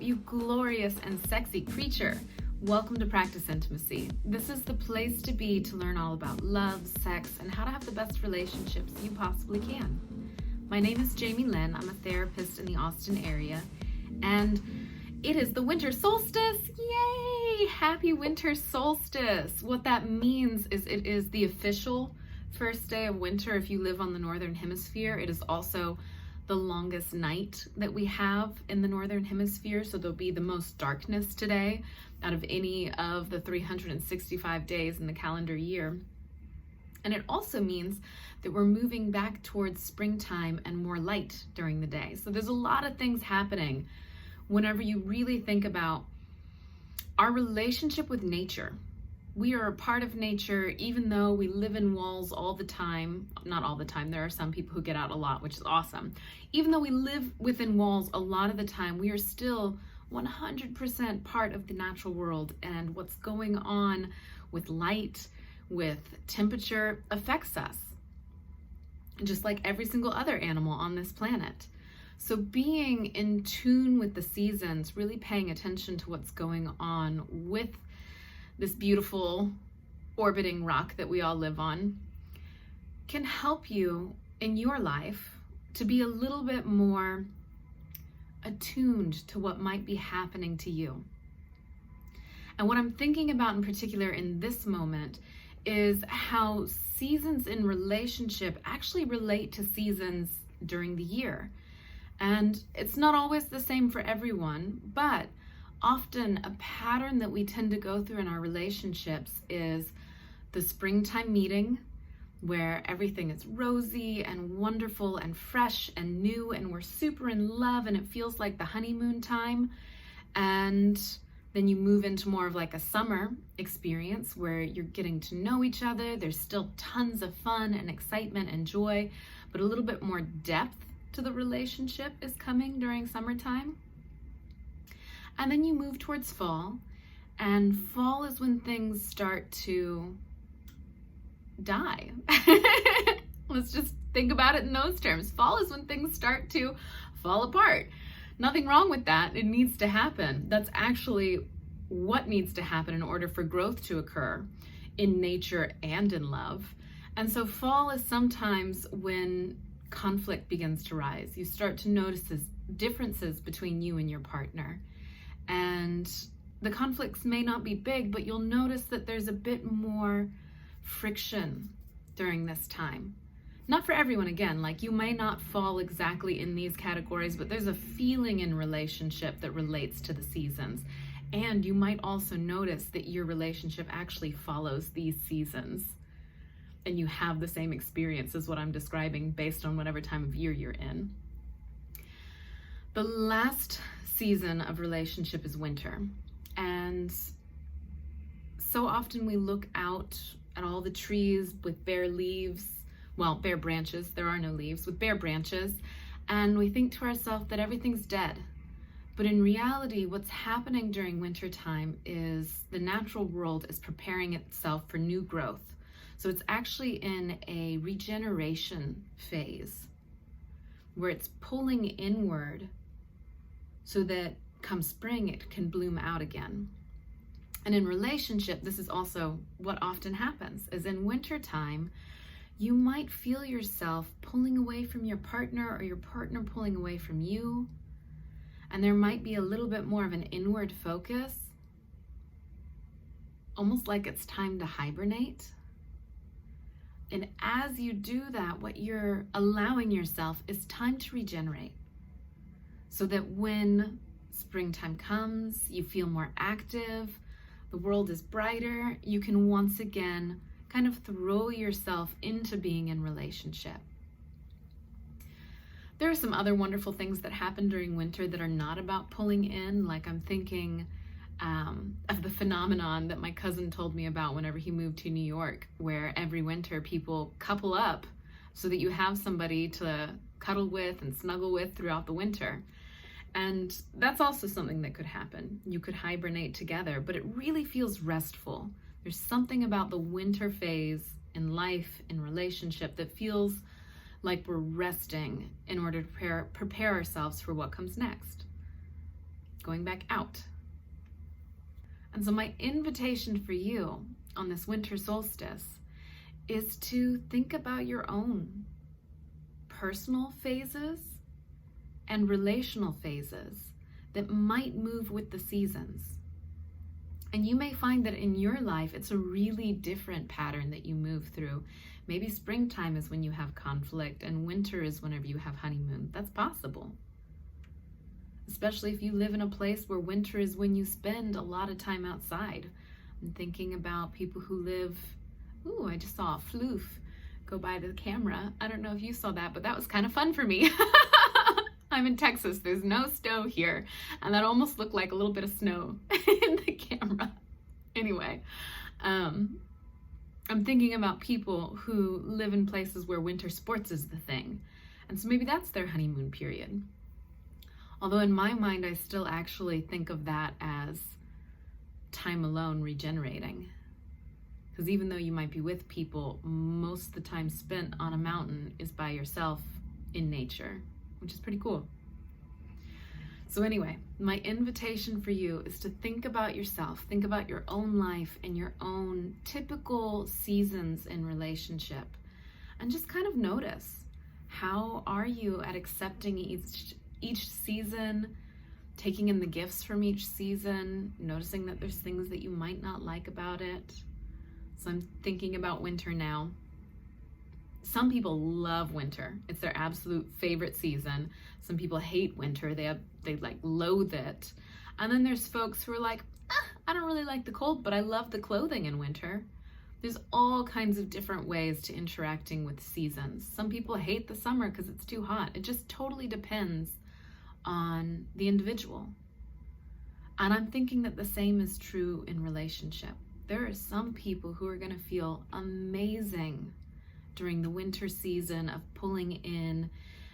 you glorious and sexy creature. Welcome to Practice Intimacy. This is the place to be to learn all about love, sex, and how to have the best relationships you possibly can. My name is Jami Lynn. I'm a therapist in the Austin area, and it is the winter solstice. Yay! Happy winter solstice. What that means is it is the official first day of winter if you live on the northern hemisphere. It is also the longest night that we have in the northern hemisphere, so there'll be the most darkness today out of any of the 365 days in the calendar year. And it also means that we're moving back towards springtime and more light during the day. So there's a lot of things happening whenever you really think about our relationship with nature. We are a part of nature, even though we live in walls all the time. Not all the time, there are some people who get out a lot, which is awesome. Even though we live within walls a lot of the time, we are still 100% part of the natural world, and what's going on with light, with temperature affects us, just like every single other animal on this planet. So being in tune with the seasons, really paying attention to what's going on with this beautiful orbiting rock that we all live on, can help you in your life to be a little bit more attuned to what might be happening to you. And what I'm thinking about in particular in this moment is how seasons in relationship actually relate to seasons during the year. And it's not always the same for everyone, but often a pattern that we tend to go through in our relationships is the springtime meeting, where everything is rosy and wonderful and fresh and new, and we're super in love and it feels like the honeymoon time. And then you move into more of like a summer experience where you're getting to know each other. There's still tons of fun and excitement and joy, but a little bit more depth to the relationship is coming during summertime. And then you move towards fall, and fall is when things start to die. Let's just think about it in those terms. Fall is when things start to fall apart. Nothing wrong with that. It needs to happen. That's actually what needs to happen in order for growth to occur in nature and in love. And so fall is sometimes when conflict begins to rise. You start to notice differences between you and your partner. And the conflicts may not be big, but you'll notice that there's a bit more friction during this time. Not for everyone, again, like you may not fall exactly in these categories, but there's a feeling in relationship that relates to the seasons. And you might also notice that your relationship actually follows these seasons, and you have the same experience as what I'm describing based on whatever time of year you're in. The last season of relationship is winter, and so often we look out at all the trees with bare leaves, well, bare branches, there are no leaves, with bare branches, and we think to ourselves that everything's dead. But in reality, what's happening during winter time is the natural world is preparing itself for new growth. So it's actually in a regeneration phase where it's pulling inward so that come spring, it can bloom out again. And in relationship, this is also what often happens, is in wintertime, you might feel yourself pulling away from your partner or your partner pulling away from you. And there might be a little bit more of an inward focus, almost like it's time to hibernate. And as you do that, what you're allowing yourself is time to regenerate, so that when springtime comes, you feel more active, the world is brighter, you can once again kind of throw yourself into being in relationship. There are some other wonderful things that happen during winter that are not about pulling in, like I'm thinking of the phenomenon that my cousin told me about whenever he moved to New York, where every winter people couple up so that you have somebody to cuddle with and snuggle with throughout the winter. And that's also something that could happen. You could hibernate together, but it really feels restful. There's something about the winter phase in life, in relationship, that feels like we're resting in order to prepare ourselves for what comes next. going back out. And so my invitation for you on this winter solstice is to think about your own personal phases and relational phases that might move with the seasons. And you may find that in your life, it's a really different pattern that you move through. Maybe springtime is when you have conflict and winter is whenever you have honeymoon. That's possible. Especially if you live in a place where winter is when you spend a lot of time outside. I'm thinking about people who live, I just saw a floof go by the camera. I don't know if you saw that, but that was kind of fun for me. I'm in Texas, there's no snow here, and that almost looked like a little bit of snow in the camera. Anyway, I'm thinking about people who live in places where winter sports is the thing, and so maybe that's their honeymoon period. Although in my mind, I still actually think of that as time alone regenerating. Because even though you might be with people, most of the time spent on a mountain is by yourself in nature, which is pretty cool. So anyway, my invitation for you is to think about yourself, think about your own life and your own typical seasons in relationship, and just kind of notice, how are you at accepting each season, taking in the gifts from each season, noticing that there's things that you might not like about it. So I'm thinking about winter now. Some people love winter. It's their absolute favorite season. Some people hate winter. They like loathe it. And then there's folks who are like, I don't really like the cold, but I love the clothing in winter. There's all kinds of different ways to interacting with seasons. Some people hate the summer because it's too hot. It just totally depends on the individual. And I'm thinking that the same is true in relationship. There are some people who are going to feel amazing during the winter season of pulling in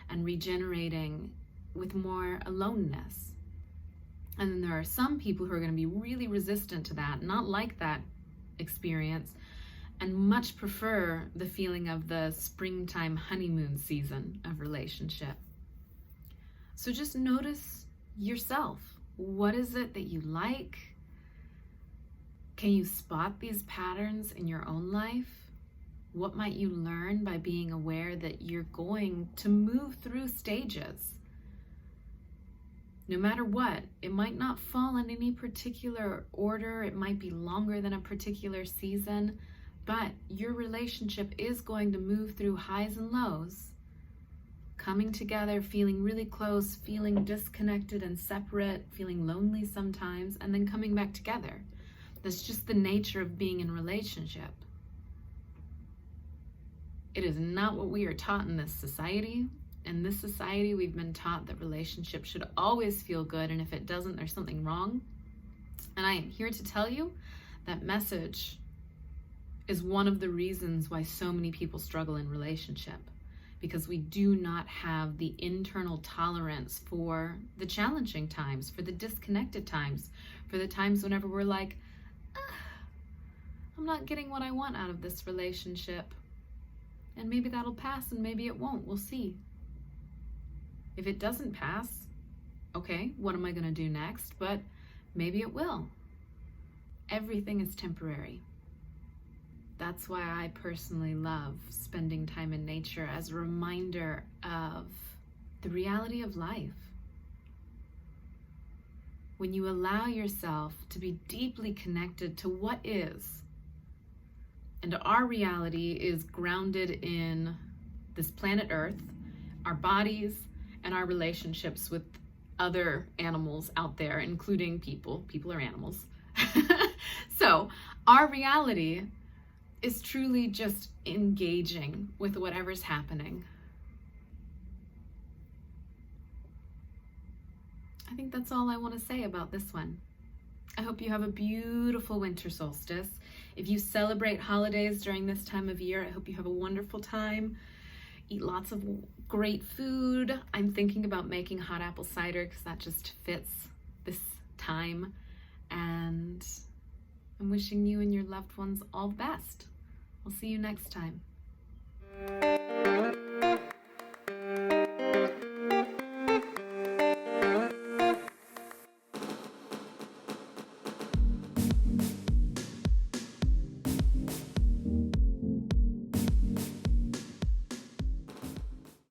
and regenerating with more aloneness. And then there are some people who are going to be really resistant to that, not like that experience, and much prefer the feeling of the springtime honeymoon season of relationship. So just notice yourself. What is it that you like? Can you spot these patterns in your own life? What might you learn by being aware that you're going to move through stages? No matter what, it might not fall in any particular order. It might be longer than a particular season, but your relationship is going to move through highs and lows, coming together, feeling really close, feeling disconnected and separate, feeling lonely sometimes, and then coming back together. That's just the nature of being in relationship. It is not what we are taught in this society. In this society, we've been taught that relationships should always feel good, and if it doesn't, there's something wrong. And I am here to tell you that message is one of the reasons why so many people struggle in relationship, because we do not have the internal tolerance for the challenging times, for the disconnected times, for the times whenever we're like, I'm not getting what I want out of this relationship. And maybe that'll pass and maybe it won't. We'll see. If it doesn't pass, okay, what am I going to do next? But maybe it will. Everything is temporary. That's why I personally love spending time in nature as a reminder of the reality of life. When you allow yourself to be deeply connected to what is, and our reality is grounded in this planet Earth, our bodies, and our relationships with other animals out there, including people. People are animals. So our reality is truly just engaging with whatever's happening. I think that's all I want to say about this one. I hope you have a beautiful winter solstice. If you celebrate holidays during this time of year, I hope you have a wonderful time. Eat lots of great food. I'm thinking about making hot apple cider because that just fits this time. And I'm wishing you and your loved ones all the best. I'll see you next time.